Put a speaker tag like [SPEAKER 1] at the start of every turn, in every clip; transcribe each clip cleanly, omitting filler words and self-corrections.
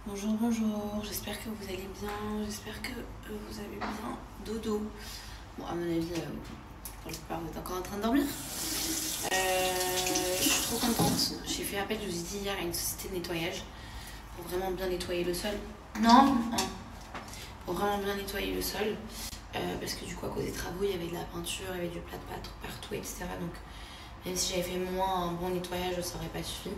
[SPEAKER 1] Bonjour, bonjour, j'espère que vous allez bien, j'espère que vous avez bien dodo. Bon, à mon avis, pour la plupart, vous êtes encore en train de dormir. Je suis trop contente. J'ai fait appel, je vous ai dit hier, à une société de nettoyage pour vraiment bien nettoyer le sol. Non, pour vraiment bien nettoyer le sol. Parce que du coup, à cause des travaux, il y avait de la peinture, il y avait du plat de pâte partout, etc. Donc, même si j'avais fait moins un bon nettoyage, ça aurait pas suffi.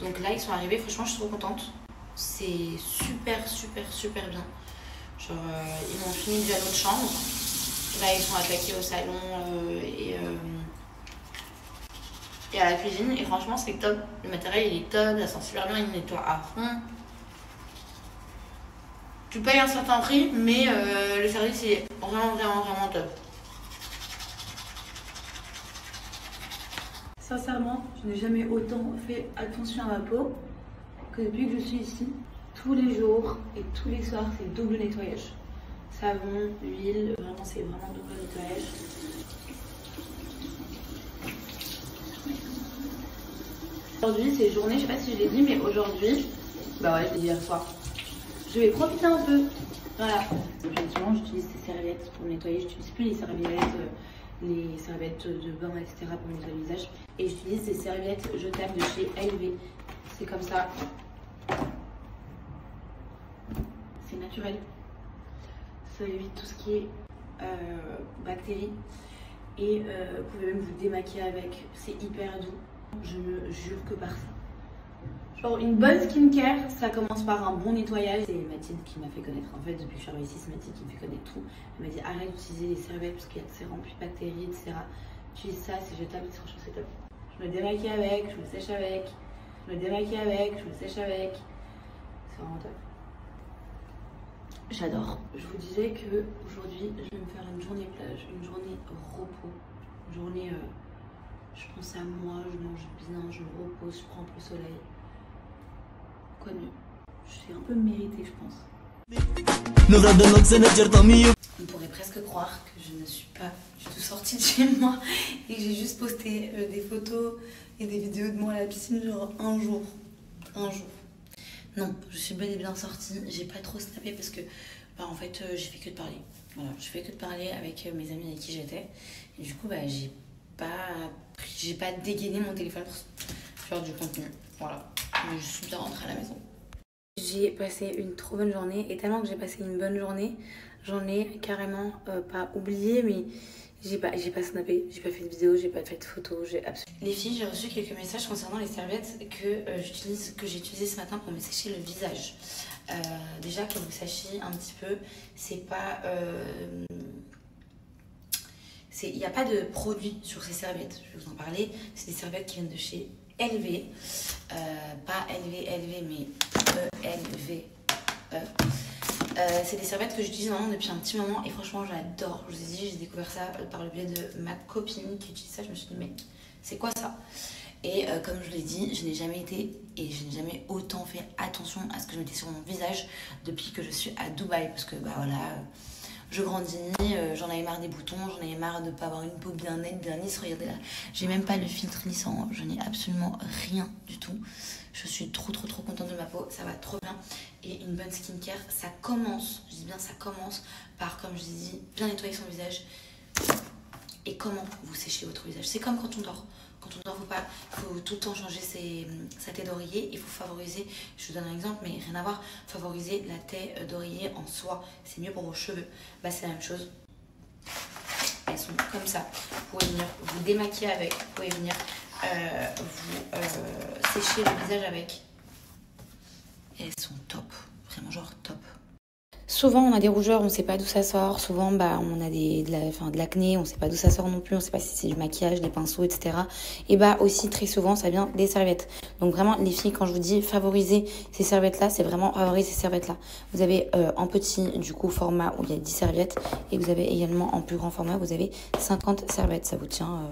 [SPEAKER 1] Donc là, ils sont arrivés, franchement, je suis trop contente. C'est super, super, super bien. Genre, ils m'ont fini déjà l'autre chambre. Là, ils sont attaqués au salon et à la cuisine. Et franchement, c'est top. Le matériel, il est top. Ça sent super bien. Il nettoie à fond. Tu payes un certain prix, mais le service est vraiment, vraiment, vraiment top. Sincèrement, je n'ai jamais autant fait attention à ma peau que depuis que je suis ici. Tous les jours et tous les soirs, c'est double nettoyage. Savon, huile, vraiment c'est vraiment double nettoyage. Aujourd'hui c'est journée, je sais pas si je l'ai dit, mais aujourd'hui, bah ouais, je l'ai dit hier soir. Je vais profiter un peu. Voilà. Effectivement, j'utilise ces serviettes pour nettoyer. Je n'utilise plus les serviettes de bain, etc. pour nettoyer le visage. Et j'utilise ces serviettes jetables de chez LV. C'est comme ça. C'est naturel. Ça évite tout ce qui est bactéries. Et vous pouvez même vous démaquiller avec. C'est hyper doux. Je ne jure que par ça. Genre une bonne skincare, ça commence par un bon nettoyage. C'est Mathilde qui m'a fait connaître. En fait, depuis que je suis arrivée ici, c'est Mathilde qui me fait connaître tout. Elle m'a dit arrête d'utiliser les serviettes parce qu'il y a c'est rempli de bactéries, etc. Utilise ça, c'est jetable, franchement c'est top. Je me démaquille avec, je me sèche avec. Je me démaquille avec, je me sèche avec. C'est vraiment top. J'adore. Je vous disais que aujourd'hui, je vais me faire une journée plage, une journée repos, une journée. Je pense à moi, je mange bien, je me repose, je prends le soleil. Quoi de mieux? Je suis un peu méritée, je pense. On pourrait presque croire que je ne suis pas du tout sortie de chez moi et que j'ai juste posté des photos et des vidéos de moi à la piscine, genre un jour. Non, je suis bel et bien sortie. J'ai pas trop snappé parce que, en fait, j'ai fait que de parler. Voilà, je fais que de parler avec mes amis avec qui j'étais. Et du coup, j'ai pas dégainé mon téléphone pour faire du contenu. Voilà, mais je suis bien rentrée à la maison. J'ai passé une trop bonne journée et tellement que j'ai passé une bonne journée, j'en ai carrément pas oublié, mais j'ai pas snappé, j'ai pas fait de vidéo, j'ai pas fait de photos, j'ai absolument... Les filles, j'ai reçu quelques messages concernant les serviettes que j'ai utilisées ce matin pour me sécher le visage. Déjà que vous sachiez un petit peu, c'est pas... il n'y a pas de produit sur ces serviettes, je vais vous en parler. C'est des serviettes qui viennent de chez LV, pas LV, mais ELVE. C'est des serviettes que j'utilise vraiment depuis un petit moment et franchement j'adore. Je vous ai dit, j'ai découvert ça par le biais de ma copine qui utilise ça. Je me suis dit, mais c'est quoi ça? Et comme je l'ai dit, je n'ai jamais été et je n'ai jamais autant fait attention à ce que je mettais sur mon visage depuis que je suis à Dubaï. Parce que bah voilà, je grandis, j'en avais marre des boutons, j'en avais marre de ne pas avoir une peau bien nette, bien lisse. Regardez là, j'ai même pas le filtre lissant, je n'ai absolument rien du tout. Je suis trop contente de ma peau, ça va trop bien. Et une bonne skincare, ça commence, je dis bien ça commence par, comme je dis, bien nettoyer son visage. Et comment vous séchez votre visage. C'est comme quand on dort. Quand on dort, faut tout le temps changer sa thé d'oreiller. Il faut favoriser, je vous donne un exemple, mais rien à voir, favoriser la thé d'oreiller en soie. C'est mieux pour vos cheveux. Bah, c'est la même chose. Elles sont comme ça. Vous pouvez venir vous démaquiller avec. Vous pouvez venir sécher le visage avec. Et elles sont top. Vraiment genre top. Souvent, on a des rougeurs, on ne sait pas d'où ça sort. Souvent, on a de l'acné, on ne sait pas d'où ça sort non plus. On ne sait pas si c'est du maquillage, des pinceaux, etc. Et aussi, très souvent, ça vient des serviettes. Donc vraiment, les filles, quand je vous dis favoriser ces serviettes-là, c'est vraiment favoriser ces serviettes-là. Vous avez en petit, du coup, format où il y a 10 serviettes. Et vous avez également en plus grand format, vous avez 50 serviettes. Ça vous tient...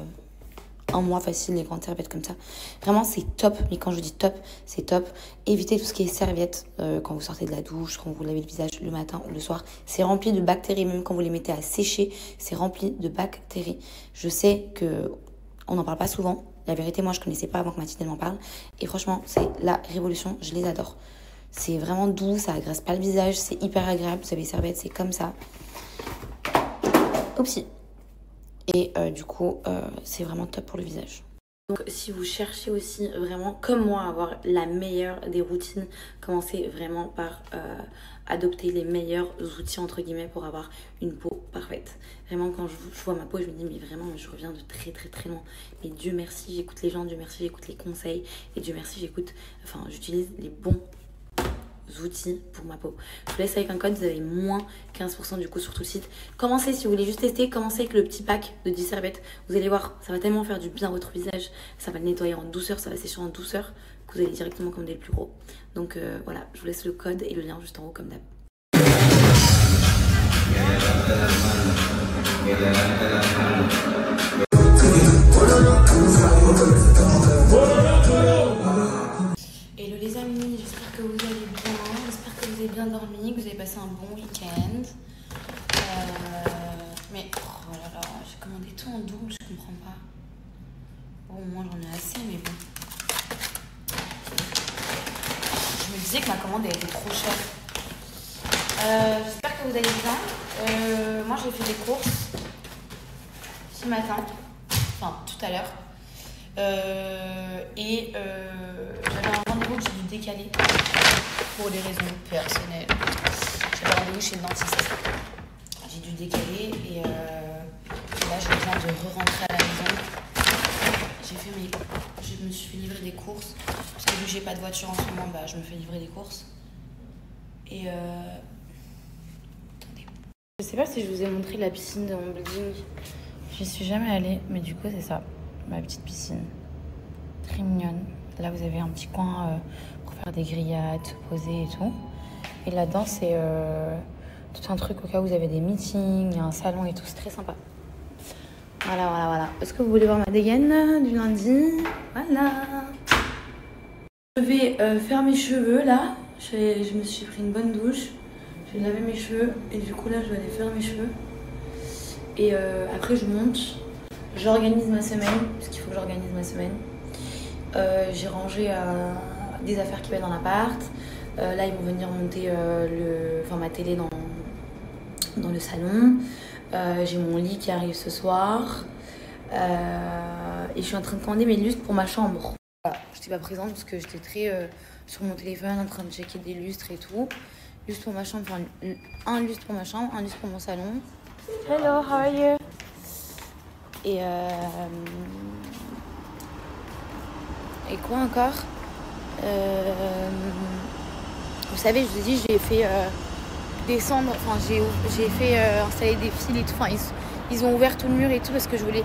[SPEAKER 1] un mois facile, les grandes serviettes comme ça. Vraiment, c'est top. Mais quand je dis top, c'est top. Évitez tout ce qui est serviettes quand vous sortez de la douche, quand vous lavez le visage le matin ou le soir. C'est rempli de bactéries. Même quand vous les mettez à sécher, c'est rempli de bactéries. Je sais que on n'en parle pas souvent. La vérité, moi, je connaissais pas avant que Mathilde m'en parle. Et franchement, c'est la révolution. Je les adore. C'est vraiment doux, ça agresse pas le visage, c'est hyper agréable. Vous avez les serviettes, c'est comme ça. Oupsie. Et du coup, c'est vraiment top pour le visage. Donc si vous cherchez aussi vraiment, comme moi, à avoir la meilleure des routines, commencez vraiment par adopter les meilleurs outils entre guillemets pour avoir une peau parfaite. Vraiment quand je vois ma peau, je me dis mais vraiment je reviens de très très très loin. Mais Dieu merci, j'écoute les gens, Dieu merci, j'écoute les conseils et Dieu merci, j'utilise les bons outils pour ma peau. Je vous laisse avec un code, vous avez moins 15% du coup sur tout le site. Commencez, si vous voulez juste tester, commencez avec le petit pack de 10 serviettes. Vous allez voir, ça va tellement faire du bien à votre visage, ça va le nettoyer en douceur, ça va sécher en douceur, que vous allez directement commander le plus gros. Donc voilà, je vous laisse le code et le lien juste en haut comme d'hab. Hello les amis, j'espère que vous allez bien, j'espère que vous avez bien dormi, que vous avez passé un bon week-end. Mais oh là là, j'ai commandé tout en double, je comprends pas. Bon, moi j'en ai assez, mais bon. Je me disais que ma commande elle était trop chère. J'espère que vous allez bien. Moi j'ai fait des courses ce matin, enfin tout à l'heure. J'avais un rendez-vous que j'ai dû décaler pour des raisons personnelles. J'avais un rendez-vous chez le dentiste. J'ai dû décaler et là j'ai besoin de re-rentrer à la maison. Je me suis fait livrer des courses parce que vu que j'ai pas de voiture en ce moment, bah, je me fais livrer des courses. Et attendez. Je sais pas si je vous ai montré la piscine de mon building. J'y suis jamais allée, mais du coup c'est ça. Ma petite piscine, très mignonne. Là, vous avez un petit coin pour faire des grillades, se poser et tout. Et là-dedans, c'est tout un truc au cas où vous avez des meetings, il y a un salon et tout, c'est très sympa. Voilà. Est-ce que vous voulez voir ma dégaine du lundi? Voilà. Je vais faire mes cheveux là. Je me suis pris une bonne douche. Je vais laver mes cheveux et du coup là, je vais aller faire mes cheveux. Et après, je monte. J'organise ma semaine, parce qu'il faut que j'organise ma semaine. J'ai rangé des affaires qui vont dans l'appart. Là, ils vont venir monter ma télé dans le salon. J'ai mon lit qui arrive ce soir. Et je suis en train de commander mes lustres pour ma chambre. Voilà, je n'étais pas présente parce que j'étais très sur mon téléphone en train de checker des lustres et tout. Lustre pour ma chambre, enfin un lustre pour ma chambre, un lustre pour mon salon. Hello, how are you? Et quoi encore? Vous savez, je vous ai dit, j'ai fait descendre, enfin j'ai fait installer des fils et tout. Enfin, ils ont ouvert tout le mur et tout parce que je voulais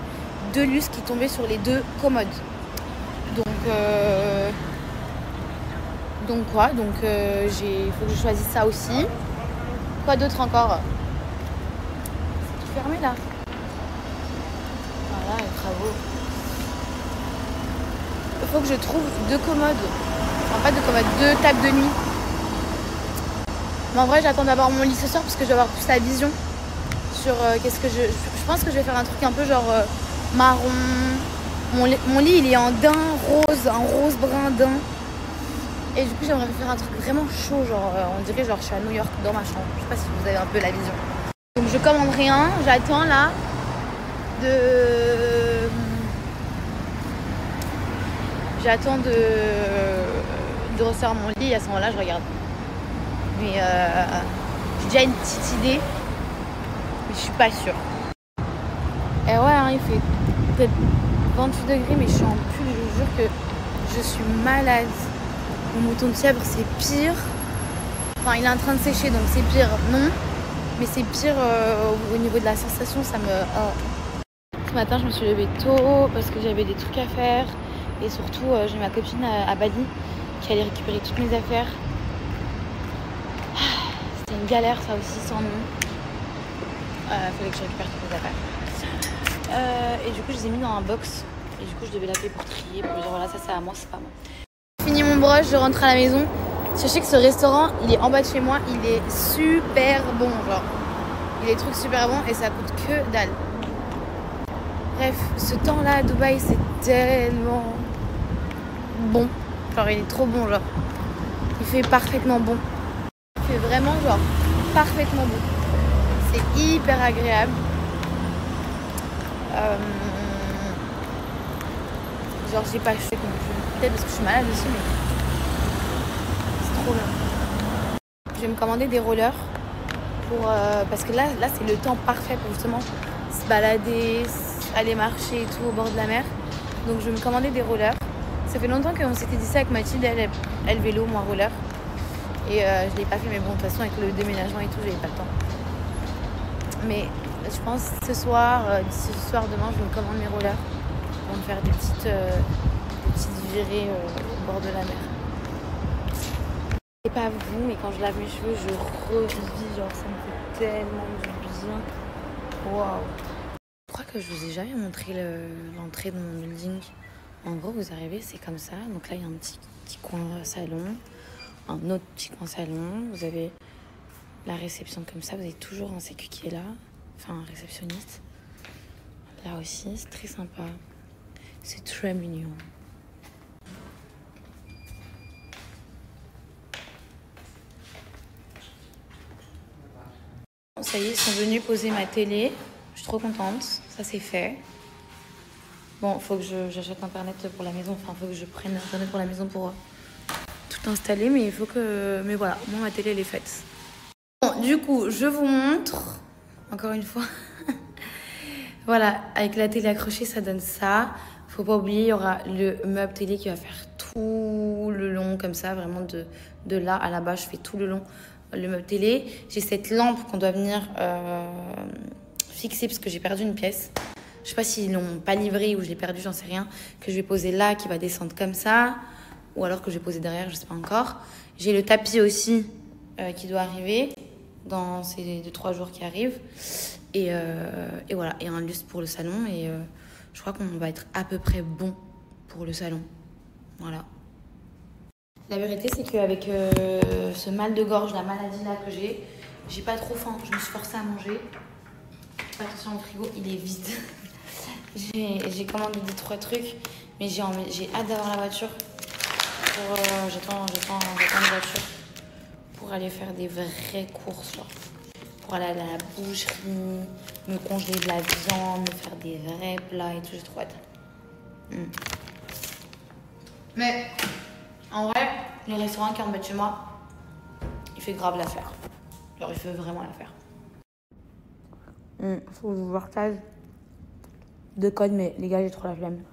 [SPEAKER 1] 2 lustres qui tombaient sur les 2 commodes. Donc il faut que je choisisse ça aussi. Quoi d'autre encore? C'est tout fermé là. Voilà, les travaux. Il faut que je trouve 2 commodes. Enfin, pas 2 commodes, 2 tables de nuit. Mais en vrai, j'attends d'avoir mon lit ce soir parce que je vais avoir plus la vision sur qu'est-ce que je pense que je vais faire un truc un peu genre marron. Mon lit, il est en daim rose, un rose brun daim. Et du coup, j'aimerais faire un truc vraiment chaud, genre on dirait genre je suis à New York dans ma chambre. Je sais pas si vous avez un peu la vision. Donc je commande rien, j'attends là J'attends de recevoir mon lit et à ce moment-là, je regarde. Mais j'ai déjà une petite idée, mais je suis pas sûre. Et ouais, hein, il fait peut-être 28 degrés, mais je suis en pull, je vous jure que je suis malade. Mon mouton de fièvre, c'est pire. Enfin, il est en train de sécher, donc c'est pire, non. Mais c'est pire au niveau de la sensation, ça me... Ce matin, je me suis levée tôt parce que j'avais des trucs à faire. Et surtout, j'ai ma copine à Bali qui allait récupérer toutes mes affaires. C'était une galère, ça aussi, sans nom. Fallait que je récupère toutes mes affaires. Et du coup, je les ai mis dans un box. Et du coup, je devais l'appeler pour trier, pour lui dire voilà, ça c'est à moi, c'est pas moi. J'ai fini mon brush, je rentre à la maison. Sachez que ce restaurant, il est en bas de chez moi, il est super bon, genre. Il est des trucs super bons et ça coûte que dalle. Bref, ce temps-là à Dubaï, c'est tellement bon. Genre, il est trop bon, genre.
[SPEAKER 2] Il fait parfaitement bon. Il fait vraiment genre parfaitement bon. C'est hyper agréable. Genre j'ai pas acheté comme je... Peut-être parce que je suis malade aussi, mais c'est trop bien. Je vais me commander des rollers pour parce que là c'est le temps parfait pour justement se balader, aller marcher et tout au bord de la mer. Donc je vais me commander des rollers. Ça fait longtemps qu'on s'était dit ça avec Mathilde, elle vélo, moi roller. Et je l'ai pas fait, mais bon, de toute façon avec le déménagement et tout, j'avais pas le temps. Mais je pense ce soir, d'ici ce soir, demain, je me commande mes rollers pour me faire des petites virées au bord de la mer. Et pas vous, mais quand je lave mes cheveux, je revis, genre ça me fait tellement du bien. Waouh! Je crois que je vous ai jamais montré l'entrée de mon building. En gros, vous arrivez, c'est comme ça. Donc là, il y a un petit coin salon, un autre petit coin salon. Vous avez la réception comme ça. Vous avez toujours un sécu qui est là, enfin un réceptionniste. Là aussi, c'est très sympa. C'est très mignon. Ça y est, ils sont venus poser ma télé. Je suis trop contente. Ça, c'est fait. Bon, faut que j'achète Internet pour la maison. Enfin, faut que je prenne Internet pour la maison pour tout installer. Mais il faut que... Mais voilà, moi, ma télé, elle est faite. Bon, du coup, je vous montre. Encore une fois. Voilà, avec la télé accrochée, ça donne ça. Faut pas oublier, il y aura le meuble télé qui va faire tout le long, comme ça. Vraiment, de là à là-bas, je fais tout le long le meuble télé. J'ai cette lampe qu'on doit venir fixer parce que j'ai perdu une pièce. Je sais pas s'ils l'ont pas livrée ou je l'ai perdue, j'en sais rien. Que je vais poser là, qui va descendre comme ça. Ou alors que je vais poser derrière, je sais pas encore. J'ai le tapis aussi qui doit arriver dans ces 2-3 jours qui arrivent. Et voilà, et un lustre pour le salon. Et je crois qu'on va être à peu près bon pour le salon. Voilà. La vérité, c'est qu'avec ce mal de gorge, la maladie là que j'ai pas trop faim. Je me suis forcée à manger. Attention, le frigo, il est vide. J'ai commandé 2-3 trucs, mais j'ai hâte d'avoir la voiture. J'attends la voiture pour aller faire des vraies courses, genre. Pour aller à la boucherie, me congeler de la viande, me faire des vrais plats et tout, j'ai trop hâte. Mais en vrai, le restaurant qui est en bas de chez moi, il fait grave l'affaire. Genre, il fait vraiment l'affaire. Faut que je vous partage 2 codes, mais les gars, j'ai trop la flemme.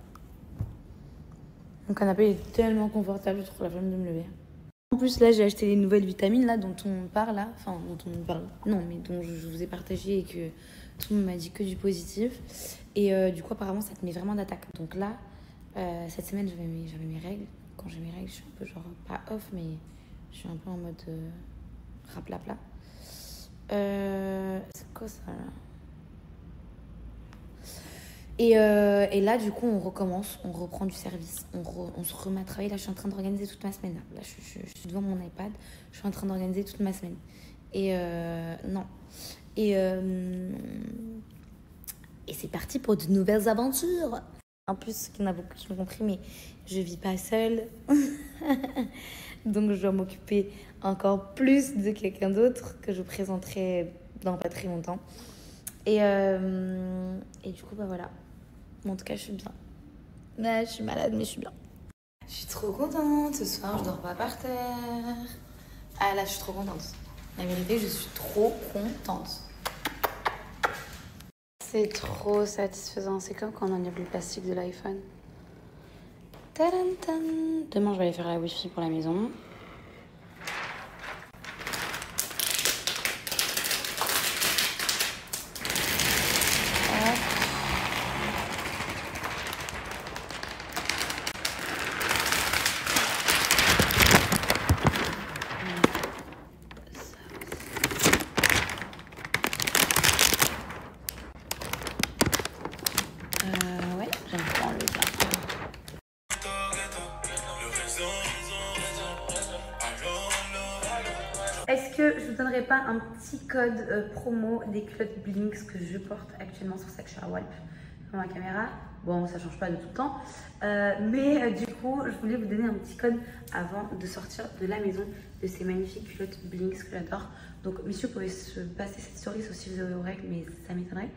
[SPEAKER 2] Mon canapé est tellement confortable, j'ai trop la flemme de me lever. En plus, là, j'ai acheté les nouvelles vitamines là, dont on parle, là. Enfin, dont on parle. Non, mais dont je vous ai partagé et que tout le monde m'a dit que du positif. Et du coup, apparemment, ça te met vraiment d'attaque. Donc là, cette semaine, j'avais mes règles. Quand j'ai mes règles, je suis un peu genre, pas off, mais je suis un peu en mode raplapla. C'est quoi ça, là? Et là, du coup, on recommence, on reprend du service, on se remet à travailler. Là, je suis en train d'organiser toute ma semaine. Là, je suis devant mon iPad, je suis en train d'organiser toute ma semaine. Et non. Et c'est parti pour de nouvelles aventures. En plus, il y en a beaucoup qui l'ont compris, mais je vis pas seule. Donc, je dois m'occuper encore plus de quelqu'un d'autre que je vous présenterai dans pas très longtemps. Et du coup, bah voilà. Mais en tout cas, je suis bien. Là, je suis malade, mais je suis bien. Je suis trop contente. Ce soir, je dors pas par terre. Ah là, je suis trop contente. La vérité, je suis trop contente. C'est trop satisfaisant. C'est comme quand on enlève le plastique de l'iPhone. Tadam-tam. Demain, je vais aller faire la Wi-Fi pour la maison. Ouais, j'aime pas enlever ça. Est-ce que je vous donnerais pas un petit code promo des culottes Blinks que je porte actuellement? C'est pour ça que je suis à Walp.
[SPEAKER 1] ma caméra. Bon, ça change pas de tout le temps. Mais du coup, je voulais vous donner un petit code avant de sortir de la maison de ces magnifiques culottes Blinks que j'adore. Donc, messieurs, vous pouvez se passer cette story sauf si vous avez vos règles, mais ça m'étonnerait.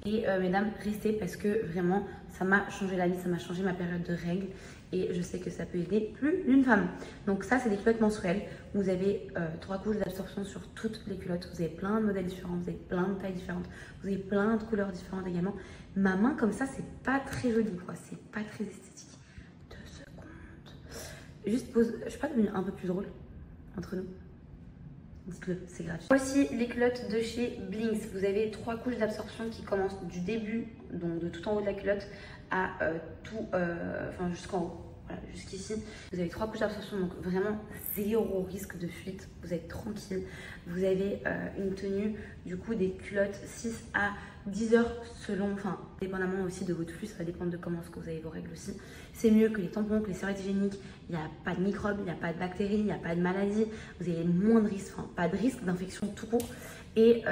[SPEAKER 1] Et mesdames, restez parce que vraiment, ça m'a changé la vie, ça m'a changé ma période de règles. Et je sais que ça peut aider plus d'une femme. Donc ça, c'est des culottes menstruelles. Vous avez 3 couches d'absorption sur toutes les culottes. Vous avez plein de modèles différents, vous avez plein de tailles différentes, vous avez plein de couleurs différentes également. Ma main comme ça, c'est pas très joli, quoi. C'est pas très esthétique. 2 secondes. Juste pause. Je suis pas devenue un peu plus drôle entre nous? Dites-le, c'est gratuit. Voici les culottes de chez Blinks. Vous avez 3 couches d'absorption qui commencent du début, donc de tout en haut de la culotte, à enfin jusqu'en haut. Voilà, jusqu'ici, vous avez 3 couches d'absorption, donc vraiment 0 risque de fuite. Vous êtes tranquille. Vous avez une tenue, du coup, des culottes 6 à 10 heures selon, enfin, dépendamment aussi de votre flux, ça va dépendre de comment est-ce que vous avez vos règles aussi. C'est mieux que les tampons, que les serviettes hygiéniques. Il n'y a pas de microbes, il n'y a pas de bactéries, il n'y a pas de maladies. Vous avez moins de risques, enfin, pas de risque d'infection tout court. Et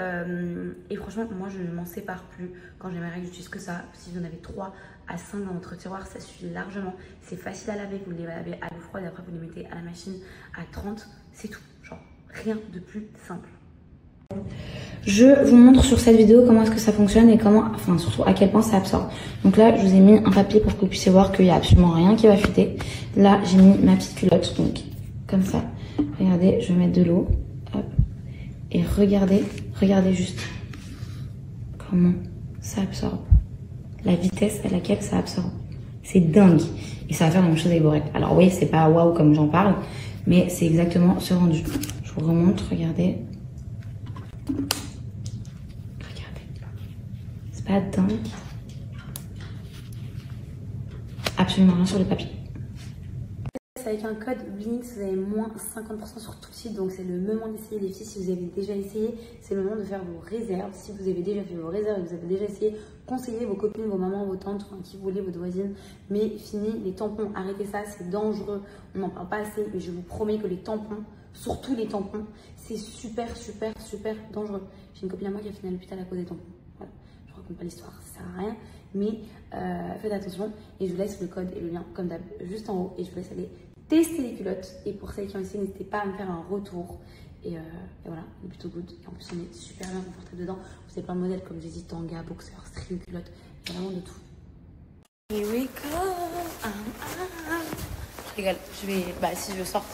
[SPEAKER 1] franchement, moi, je ne m'en sépare plus. Quand j'ai mes règles, j'utilise que ça. Si vous en avez 3 à 5 dans votre tiroir, ça suffit largement. C'est facile à laver. Vous les lavez à l'eau froide et après, vous les mettez à la machine à 30. C'est tout. Genre, rien de plus simple. Je vous montre sur cette vidéo comment est-ce que ça fonctionne et comment, enfin surtout à quel point ça absorbe. Donc là, je vous ai mis un papier pour que vous puissiez voir qu'il n'y a absolument rien qui va fuiter. Là, j'ai mis ma petite culotte, donc comme ça. Regardez, je vais mettre de l'eau. Hop. Et regardez juste comment ça absorbe. La vitesse à laquelle ça absorbe. C'est dingue. Et ça va faire la même chose avec vos règles. Alors oui, c'est pas waouh comme j'en parle, mais c'est exactement ce rendu. Je vous remonte, regardez. Regardez. C'est pas dingue. Absolument rien sur le papier. Avec un code Blinks, vous avez moins 50% sur tout le site. Donc c'est le moment d'essayer les filles. Si vous avez déjà essayé, c'est le moment de faire vos réserves. Si vous avez déjà fait vos réserves et que vous avez déjà essayé, conseillez vos copines, vos mamans, vos tantes, enfin, qui vous voulez, votre voisine. Mais fini les tampons, arrêtez ça, c'est dangereux. On n'en parle pas assez, mais je vous promets que les tampons, surtout les tampons, c'est super dangereux. J'ai une copine à moi qui a fini à l'hôpital à cause des tampons. Voilà. Je ne raconte pas l'histoire, ça sert à rien. Mais faites attention et je vous laisse le code et le lien comme d'hab juste en haut et je vous laisse aller tester les culottes. Et pour celles qui ont essayé, n'hésitez pas à me faire un retour. Et voilà, on est plutôt good. Et en plus, on est super bien confortable dedans. Vous avez plein de modèles comme j'ai dit, tanga, boxer, string, culotte, vraiment de tout. Here we go. Je rigole, je vais, si je sors,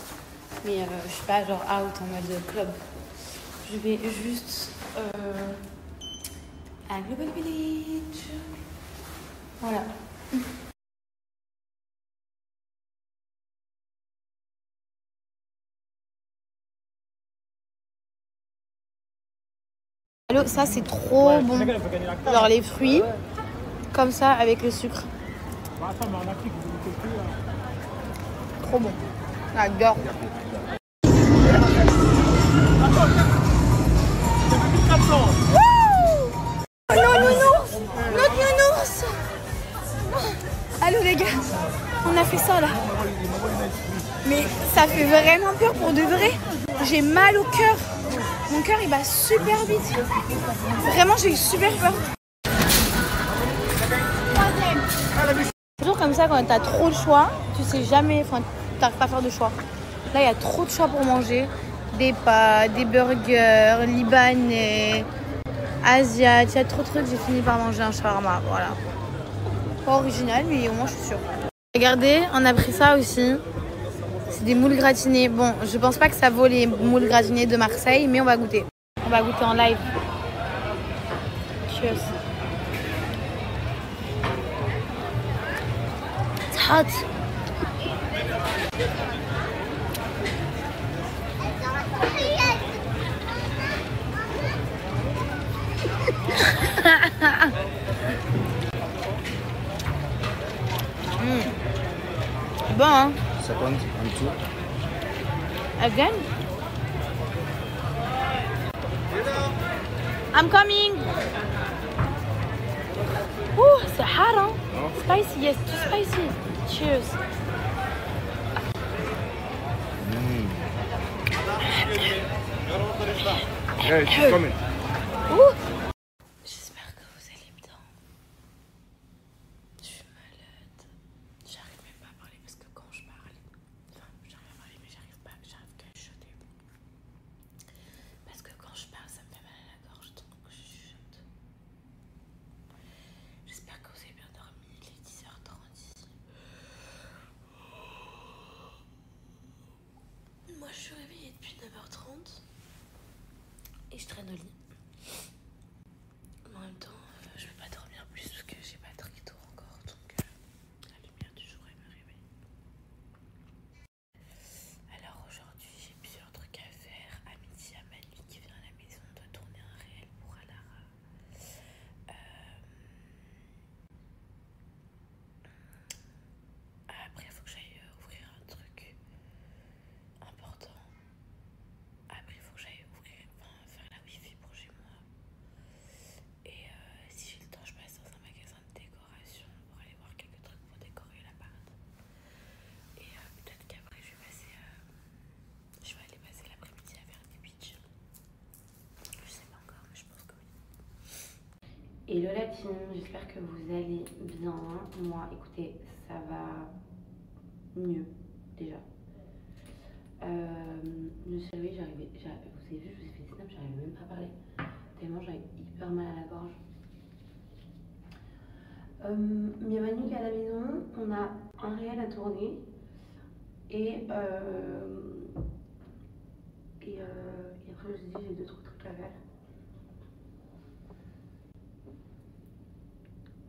[SPEAKER 1] mais je suis pas genre out en mode club. Je vais juste à Global Village. Voilà. Ça c'est trop bon. Alors les fruits, comme ça avec le sucre. Trop bon. J'adore. Non, nounours. Notre nounours. Allô les gars, on a fait ça là. Mais ça fait vraiment peur pour de vrai. J'ai mal au cœur. Mon cœur il bat super vite. Vraiment j'ai eu super peur. Toujours comme ça quand t'as trop de choix, tu sais jamais, enfin t'arrives pas à faire de choix. Là il y a trop de choix pour manger. Des pâtes, des burgers, libanais, asiates, il y a trop de trucs, j'ai fini par manger un shawarma, voilà. Pas original mais au moins je suis sûre. Regardez, on a pris ça aussi. C'est des moules gratinés. Bon, je pense pas que ça vaut les moules gratinés de Marseille, mais on va goûter. On va goûter en live. Cheers. It's hot. C'est bon, hein?
[SPEAKER 3] Second, and two.
[SPEAKER 1] Again? I'm coming. Ouh, c'est hard, hein?
[SPEAKER 3] No?
[SPEAKER 1] Spicy, yes, too spicy. Cheers.
[SPEAKER 3] Yeah, she's coming.
[SPEAKER 1] Ouh. J'espère que vous allez bien.
[SPEAKER 2] je traîne au lit. Mais en même temps, je vais pas dormir plus parce que j'ai pas très tôt encore. Donc la lumière du jour elle me réveille. Alors aujourd'hui j'ai plusieurs trucs à faire. À midi, à Manu qui vient à la maison, on doit tourner un réel pour Alara. Après il faut que j'aille ouvrir un truc important. Après il faut que j'aille faire la wifi pour chez moi. Et si j'ai le temps je passe dans un magasin de décoration pour aller voir quelques trucs pour décorer l'appart. Et peut-être qu'après je vais aller passer l'après-midi à Verde Beach. Je sais pas encore mais je pense que oui.
[SPEAKER 1] Hello la team, j'espère que vous allez bien. Moi, écoutez, ça va mieux déjà. Je suis arrivée, vous avez vu, je vous ai fait des snaps, j'arrive même pas à parler. Tellement j'avais hyper mal à la gorge. Il y a Manu qui est à la maison, on a un réel à tourner. Et après je me suis dit j'ai 2-3 trucs à faire.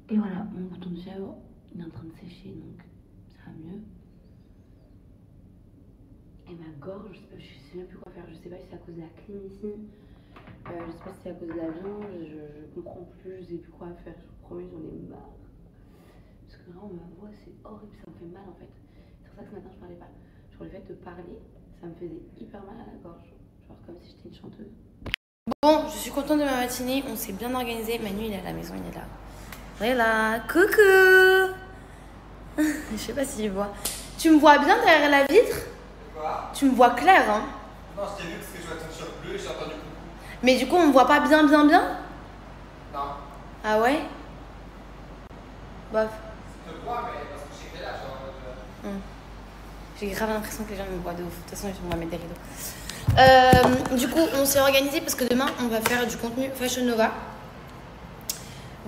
[SPEAKER 1] Et voilà, mon bouton de chèvre, il est en train de sécher, donc ça va mieux. Et ma gorge, je sais même plus quoi faire. Je sais pas si c'est à cause de la clim ici. Je sais pas si c'est à cause de l'avion. Je comprends plus, je sais plus quoi faire. Je vous promets, j'en ai marre. Parce que vraiment, ma voix, c'est horrible, ça me fait mal en fait. C'est pour ça que ce matin, je parlais pas. Genre, le fait de parler, ça me faisait hyper mal à la gorge. Genre, comme si j'étais une chanteuse.
[SPEAKER 2] Bon, je suis contente de ma matinée. On s'est bien organisé. Manu, il est à la maison, il est là. Voilà, coucou. Je sais pas si tu vois. Tu me vois bien derrière la vitre?
[SPEAKER 4] Quoi?
[SPEAKER 2] Tu me vois clair, hein?
[SPEAKER 4] Non, je t'ai vu parce que je vois ton shirt bleu et j'ai entendu coucou.
[SPEAKER 2] Mais du coup, on me voit pas bien?
[SPEAKER 4] Non.
[SPEAKER 2] Ah ouais? Bof.
[SPEAKER 4] Je te vois, mais parce que j'étais là, genre.
[SPEAKER 2] J'ai grave l'impression que les gens me voient de ouf. De toute façon, ils vont mettre des rideaux. Du coup, on s'est organisé parce que demain, on va faire du contenu Fashion Nova.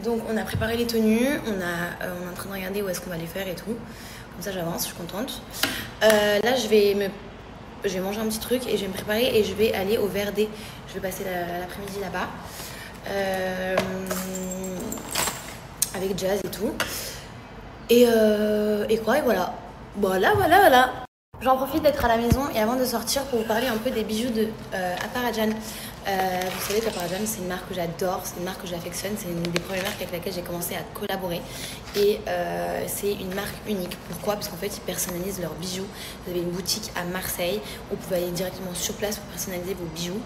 [SPEAKER 2] Donc, on a préparé les tenues. On est en train de regarder où est-ce qu'on va les faire et tout. Comme ça, j'avance, je suis contente. Là, je vais manger un petit truc et je vais me préparer et je vais aller au Verdé. Je vais passer l'après-midi là-bas. Avec Jazz et tout. Et quoi, et voilà. Voilà. J'en profite d'être à la maison et avant de sortir pour vous parler un peu des bijoux de Aparajan. Vous savez qu'Aparajan, c'est une marque que j'adore, c'est une marque que j'affectionne, c'est une des premières marques avec laquelle j'ai commencé à collaborer. Et c'est une marque unique. Pourquoi? Parce qu'en fait, ils personnalisent leurs bijoux. Vous avez une boutique à Marseille où vous pouvez aller directement sur place pour personnaliser vos bijoux.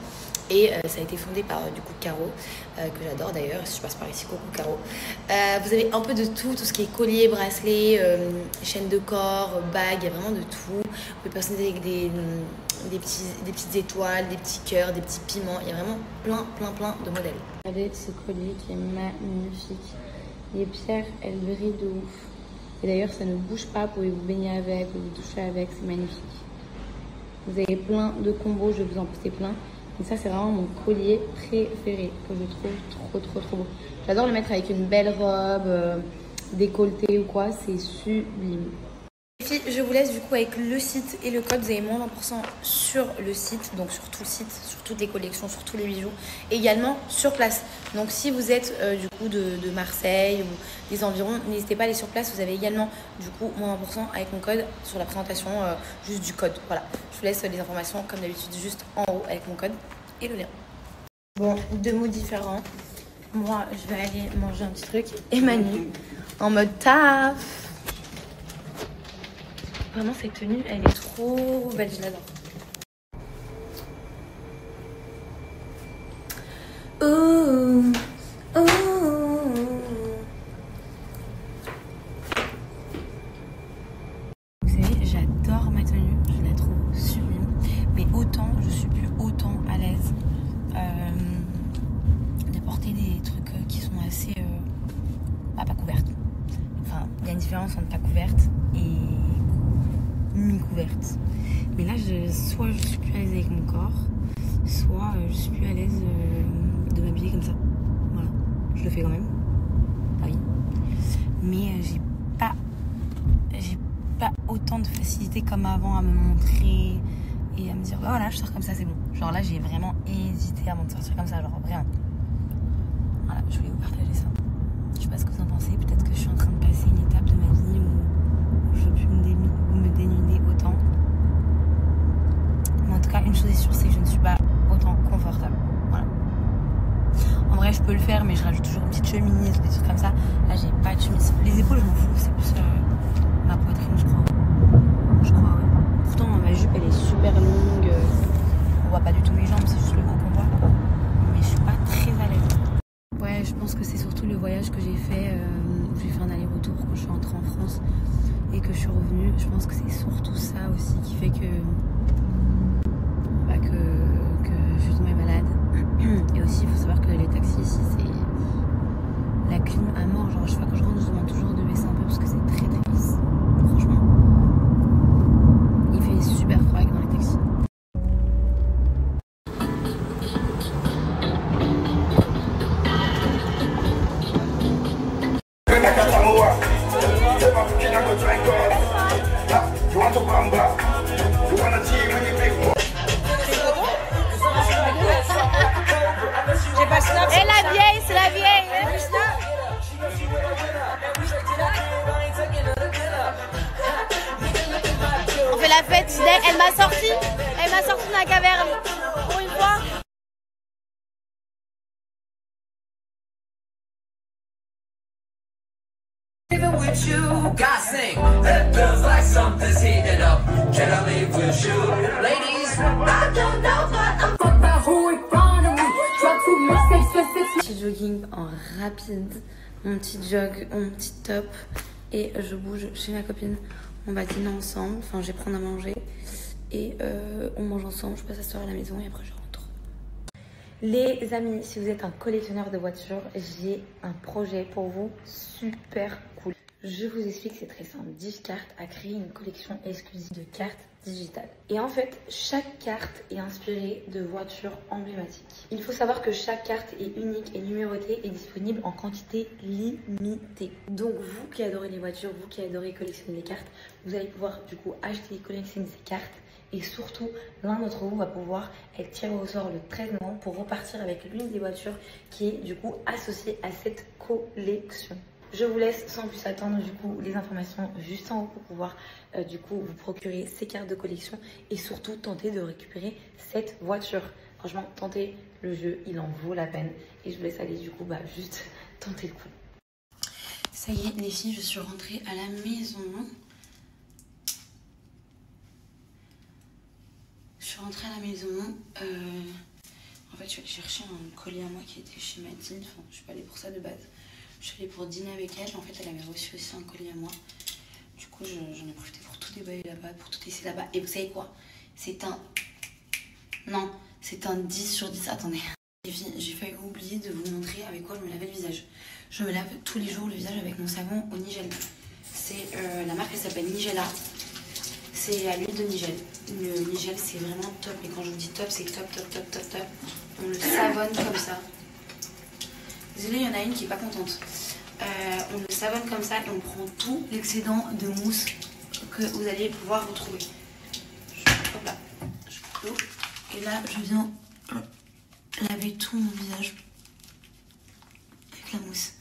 [SPEAKER 2] Et ça a été fondé par du coup Caro, que j'adore d'ailleurs, si je passe par ici, coucou Caro. Vous avez un peu de tout ce qui est collier, bracelet, chaîne de corps, bague, il y a vraiment de tout. Vous pouvez personnaliser avec des petites étoiles, des petits cœurs, des petits piments, il y a vraiment plein de modèles. Regardez ce collier qui est magnifique. Les pierres, elles brillent de ouf. Et d'ailleurs, ça ne bouge pas, vous pouvez vous baigner avec, vous pouvez vous toucher avec, c'est magnifique. Vous avez plein de combos, je vais vous en poster plein. Et ça, c'est vraiment mon collier préféré, que je trouve trop beau. J'adore le mettre avec une belle robe, décolletée ou quoi, c'est sublime. Les filles, je vous laisse du coup avec le site et le code. Vous avez moins 20% sur le site, donc sur tout le site, sur toutes les collections, sur tous les bijoux. Et également sur place. Donc si vous êtes du coup de Marseille ou des environs, n'hésitez pas à aller sur place. Vous avez également du coup moins 20% avec mon code sur la présentation juste du code. Voilà, je vous laisse les informations comme d'habitude juste en haut avec mon code et le lien. Bon, 2 mots différents. Moi, je vais aller manger un petit truc. Et Manu, en mode taf. Vraiment, cette tenue, elle est trop belle, je l'adore. Vous savez, j'adore ma tenue, je la trouve sublime. Mais autant, je suis plus autant à l'aise de porter des trucs qui sont assez pas couvertes. Enfin, il y a une différence entre pas couverte et mi-couverte. Mais là, soit je suis plus à l'aise avec mon corps, soit je suis plus à l'aise de m'habiller comme ça. Voilà, je le fais quand même. Ah oui. Mais j'ai pas autant de facilité comme avant à me montrer et à me dire bah voilà, je sors comme ça, c'est bon. Genre là, j'ai vraiment hésité avant de sortir comme ça, genre vraiment. Voilà, je voulais vous partager ça. Je sais pas ce que vous en pensez, peut-être que je suis en train de passer une étape de ma vie où je veux plus me dénuder autant. Mais en tout cas, une chose est sûre, c'est que je ne suis pas autant confortable. Voilà. En vrai, je peux le faire, mais je rajoute toujours une petite chemise ou des trucs comme ça. Là, j'ai pas de chemise. Les épaules, je m'en fous, c'est plus ma poitrine, je crois. Je crois, ouais. Pourtant, ma jupe, elle est super longue. On voit pas du tout mes jambes, c'est juste le haut qu'on voit. Mais je suis pas très à l'aise. Ouais, je pense que c'est surtout le voyage que j'ai fait, où j'ai fait un aller-retour quand je suis rentrée en France et que je suis revenue. Je pense que c'est surtout ça aussi qui fait que je suis tombée malade. Et aussi, il faut savoir que les taxis ici, c'est la clim à mort. Genre, à chaque fois que je rentre, je demande toujours de baisser un peu parce que c'est très très lisse. Franchement, il fait super froid dans les taxis. Et la vieille, c'est la vieille. On fait la fête. Elle m'a sorti de la caverne. Pour une fois.
[SPEAKER 5] Even with you, God sing. It feels like something's heating up. Can I leave with you, ladies? I don't know, but I'm fucked by who in front of me. Drop two mistakes,
[SPEAKER 2] Petit jogging en rapide, mon petit jog, mon petit top, et je bouge chez ma copine. On va dîner ensemble, enfin je vais prendre à manger et on mange ensemble. Je passe la soirée à la maison et après je rentre. Les amis, si vous êtes un collectionneur de voitures, j'ai un projet pour vous super cool. Je vous explique, c'est très simple. Digicart a créé une collection exclusive de cartes digitales. Et en fait, chaque carte est inspirée de voitures emblématiques. Il faut savoir que chaque carte est unique et numérotée et disponible en quantité limitée. Donc vous qui adorez les voitures, vous qui adorez collectionner les cartes, vous allez pouvoir du coup acheter et collectionner ces cartes. Et surtout, l'un d'entre vous va pouvoir être tiré au sort le 13 novembre pour repartir avec l'une des voitures qui est du coup associée à cette collection. Je vous laisse sans plus attendre du coup les informations juste en haut pour pouvoir du coup vous procurer ces cartes de collection et surtout tenter de récupérer cette voiture. Franchement, tentez le jeu, il en vaut la peine. Et je vous laisse aller du coup juste tenter le coup. Ça y est les filles, je suis rentrée à la maison. Je suis rentrée à la maison. En fait, je suis allée chercher un colis à moi qui était chez Mathilde. Enfin, je suis pas allée pour ça de base. Je suis allée pour dîner avec elle. En fait, elle avait reçu aussi un colis à moi. Du coup, j'en ai profité pour tout déballer là-bas, pour tout essayer là-bas. Et vous savez quoi? C'est un... Non, c'est un 10 sur 10. Attendez. Les filles, j'ai failli oublier de vous montrer avec quoi je me lavais le visage. Je me lave tous les jours le visage avec mon savon au Nigel. C'est la marque, elle s'appelle Nigella. C'est à l'huile de Nigel. Le Nigel, c'est vraiment top. Et quand je vous dis top, c'est top, top, top, top, top. On le savonne comme ça. Désolée, il y en a une qui n'est pas contente. On le savonne comme ça et on prend tout l'excédent de mousse que vous allez pouvoir retrouver. Hop là, je coupe l'eau. Et là, je viens laver tout mon visage avec la mousse.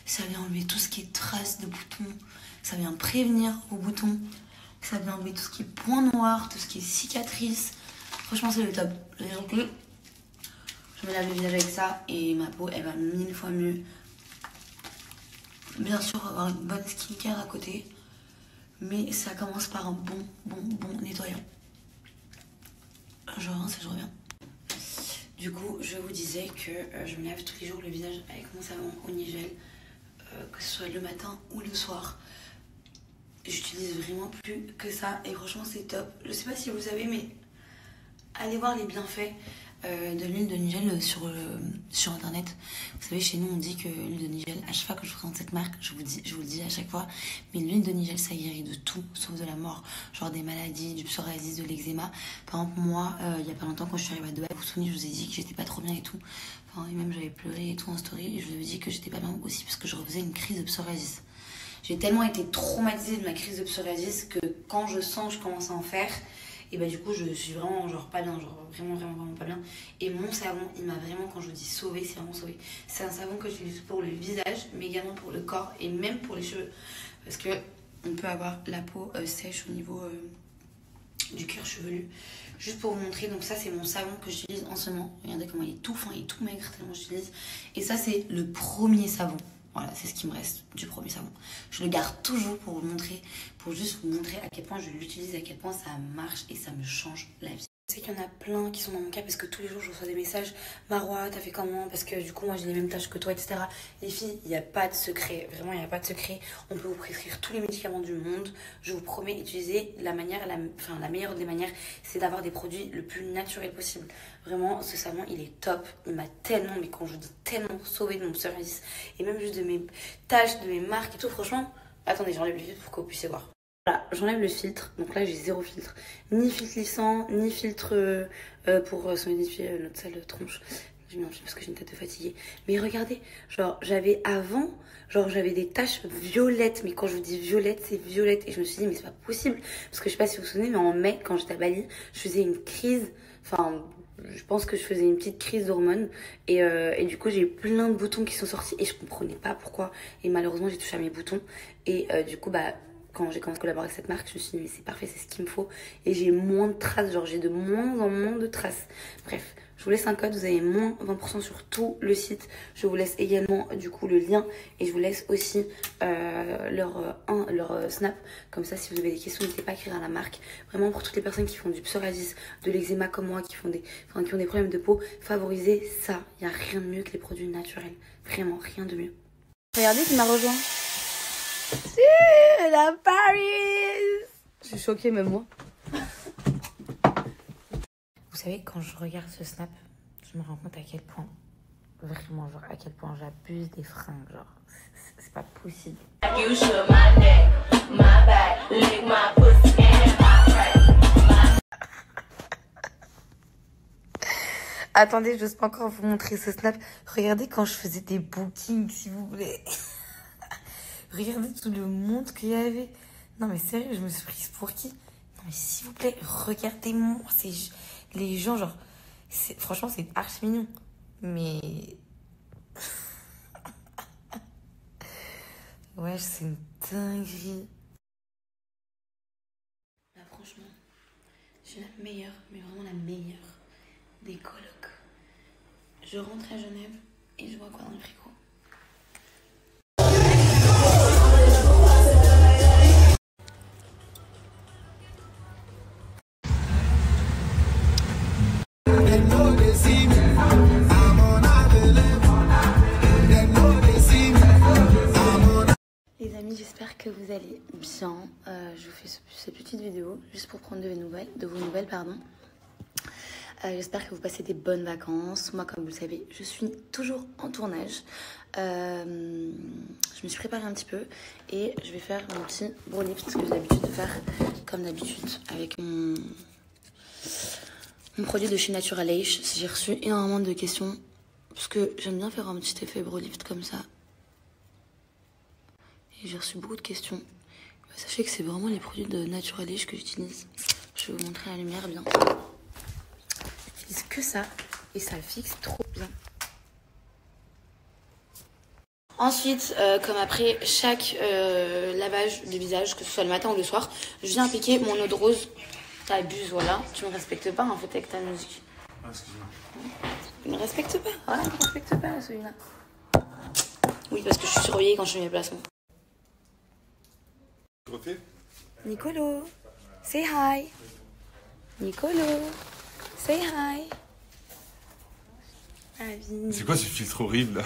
[SPEAKER 2] Ça vient enlever tout ce qui est traces de boutons. Ça vient prévenir aux boutons. Ça vient enlever tout ce qui est points noirs, tout ce qui est cicatrices. Franchement, c'est le top. Je me lave le visage avec ça et ma peau, elle va 1000 fois mieux. Bien sûr, avoir une bonne skincare à côté. Mais ça commence par un bon nettoyant. Je rince et je reviens. Du coup, je vous disais que je me lave tous les jours le visage avec mon savon au Nigel. Que ce soit le matin ou le soir. J'utilise vraiment plus que ça et franchement c'est top. Je sais pas si vous savez, mais allez voir les bienfaits de l'huile de Nigel sur internet. Vous savez, chez nous on dit que l'huile de Nigel, à chaque fois que je présente cette marque, je vous le dis à chaque fois, mais l'huile de Nigel ça guérit de tout sauf de la mort, genre des maladies, du psoriasis, de l'eczéma. Par exemple moi, il y a pas longtemps quand je suis arrivée à Dubaï, vous vous souvenez, je vous ai dit que j'étais pas trop bien et tout, enfin, et même j'avais pleuré et tout en story, et je vous avais dit que j'étais pas bien aussi parce que je refaisais une crise de psoriasis. J'ai tellement été traumatisée de ma crise de psoriasis que quand je sens que je commence à en faire,
[SPEAKER 1] Et bah du coup je suis vraiment genre pas bien, genre vraiment pas bien. Et mon savon, il m'a vraiment, quand je vous dis sauvé, c'est vraiment sauvé. C'est un savon que j'utilise pour le visage, mais également pour le corps et même pour les cheveux. Parce que on peut avoir la peau sèche au niveau du cuir chevelu. Juste pour vous montrer, donc ça c'est mon savon que j'utilise en ce moment. Regardez comment il est tout fin, il est tout maigre tellement j'utilise. Et ça c'est le premier savon. Voilà, c'est ce qui me reste du premier savon. Je le garde toujours pour vous montrer, pour juste vous montrer à quel point je l'utilise, à quel point ça marche et ça me change la vie. Je sais qu'il y en a plein qui sont dans mon cas parce que tous les jours je reçois des messages. Marois, t'as fait comment? Parce que du coup moi j'ai les mêmes tâches que toi, etc. Les filles, il n'y a pas de secret, vraiment il n'y a pas de secret. On peut vous prescrire tous les médicaments du monde. Je vous promets, utiliser la meilleure des manières, c'est d'avoir des produits le plus naturel possible. Vraiment, ce savon il est top. Il m'a tellement, mais quand je dis tellement, sauvé de mon service et même juste de mes tâches, de mes marques et tout. Franchement, attendez, j'enlève le filtre pour que vous puissiez voir. Voilà, j'enlève le filtre, donc là j'ai 0 filtre, ni filtre lissant, ni filtre pour solidifier notre sale tronche. J'ai mis un filtre parce que j'ai une tête de fatiguée. Mais regardez, genre j'avais avant, genre j'avais des taches violettes, mais quand je vous dis violette, c'est violette. Et je me suis dit mais c'est pas possible, parce que je sais pas si vous vous souvenez, mais en mai, quand j'étais à Bali, je faisais une crise, enfin... Je pense que je faisais une petite crise d'hormones et du coup j'ai eu plein de boutons qui sont sortis et je comprenais pas pourquoi. Et malheureusement j'ai touché à mes boutons et du coup bah quand j'ai commencé à collaborer avec cette marque je me suis dit mais c'est parfait, c'est ce qu'il me faut. Et j'ai moins de traces, genre j'ai de moins en moins de traces. Bref, je vous laisse un code, vous avez moins 20% sur tout le site. Je vous laisse également du coup le lien et je vous laisse aussi leur snap. Comme ça si vous avez des questions n'hésitez pas à écrire à la marque. Vraiment pour toutes les personnes qui font du psoriasis, de l'eczéma comme moi, qui ont des problèmes de peau, favorisez ça. Il n'y a rien de mieux que les produits naturels. Vraiment rien de mieux. Regardez qui m'a rejoint. Si, la Paris. Je suis choquée même moi. Vous savez, quand je regarde ce snap, je me rends compte à quel point, vraiment, genre, à quel point j'abuse des fringues, genre, c'est pas possible. Attendez, je n'ose pas encore vous montrer ce snap. Regardez quand je faisais des bookings, s'il vous plaît. Regardez tout le monde qu'il y avait. Non mais sérieux, je me suis prise pour qui? Non mais s'il vous plaît, regardez-moi. Les gens, genre... Franchement, c'est archi mignon. Mais... ouais, c'est une dinguerie. Là, franchement, j'ai la meilleure, mais vraiment la meilleure des colocs. Je rentre à Genève et je vois quoi dans le frigo? Les amis, j'espère que vous allez bien. Je vous fais cette petite vidéo juste pour prendre de vos nouvelles, pardon. J'espère que vous passez des bonnes vacances. Moi, comme vous le savez, je suis toujours en tournage. Je me suis préparée un petit peu et je vais faire mon petit brow lift, ce que j'ai l'habitude de faire comme d'habitude avec mon produit de chez Natural Age. J'ai reçu énormément de questions parce que j'aime bien faire un petit effet brow lift comme ça. Et j'ai reçu beaucoup de questions. Sachez que c'est vraiment les produits de Natural Age que j'utilise. Je vais vous montrer la lumière bien. J'utilise que ça et ça fixe trop bien. Ensuite, comme après chaque lavage de visage, que ce soit le matin ou le soir, je viens appliquer mon eau de rose. T'abuses, voilà. Tu me respectes pas en fait avec ta musique.
[SPEAKER 3] Ah, excuse-moi.
[SPEAKER 1] Il me respecte pas. Voilà, il me respecte pas celui-là. Oui, parce que je suis surveillée quand je fais mes placements.
[SPEAKER 3] Tu refais?
[SPEAKER 1] Nicolo, say hi. Nicolo, say hi.
[SPEAKER 3] C'est quoi ce filtre horrible là?